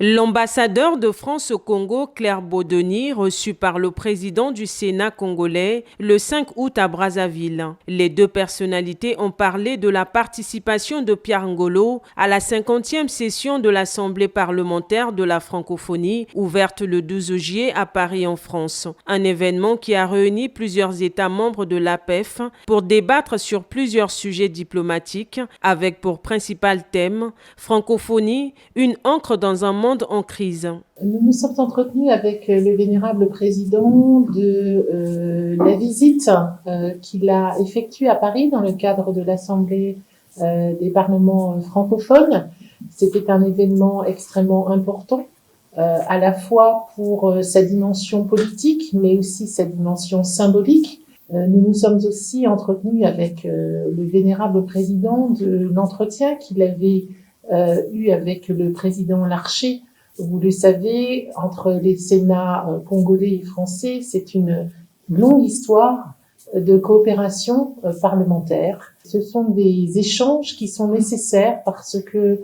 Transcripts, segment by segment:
L'ambassadeur de France au Congo, Claire Bodoni, reçu par le président du Sénat congolais le 5 août à Brazzaville. Les deux personnalités ont parlé de la participation de Pierre Ngolo à la 50e session de l'Assemblée parlementaire de la francophonie, ouverte le 12 juillet à Paris en France. Un événement qui a réuni plusieurs États membres de l'APEF pour débattre sur plusieurs sujets diplomatiques, avec pour principal thème « Francophonie, une ancre dans un monde en crise ». Nous nous sommes entretenus avec le vénérable président de la visite qu'il a effectuée à Paris dans le cadre de l'Assemblée des parlements francophones. C'était un événement extrêmement important, à la fois pour sa dimension politique, mais aussi sa dimension symbolique. Nous nous sommes aussi entretenus avec le vénérable président de l'entretien qu'il avait eu avec le président Larcher. Vous le savez, entre les Sénats congolais et français, c'est une longue histoire de coopération parlementaire. Ce sont des échanges qui sont nécessaires parce que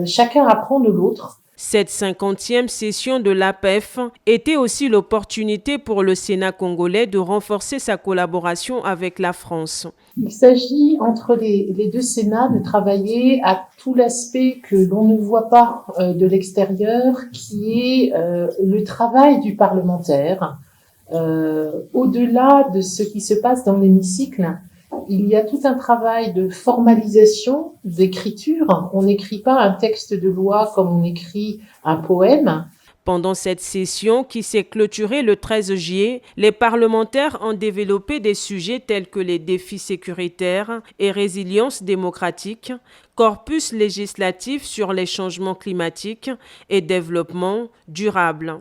chacun apprend de l'autre. Cette 50e session de l'APEF était aussi l'opportunité pour le Sénat congolais de renforcer sa collaboration avec la France. Il s'agit entre les deux Sénats de travailler à tout l'aspect que l'on ne voit pas de l'extérieur, qui est le travail du parlementaire. Au-delà de ce qui se passe dans l'hémicycle, il y a tout un travail de formalisation, d'écriture. On n'écrit pas un texte de loi comme on écrit un poème. Pendant cette session qui s'est clôturée le 13 juillet, les parlementaires ont développé des sujets tels que les défis sécuritaires et résilience démocratique, corpus législatif sur les changements climatiques et développement durable.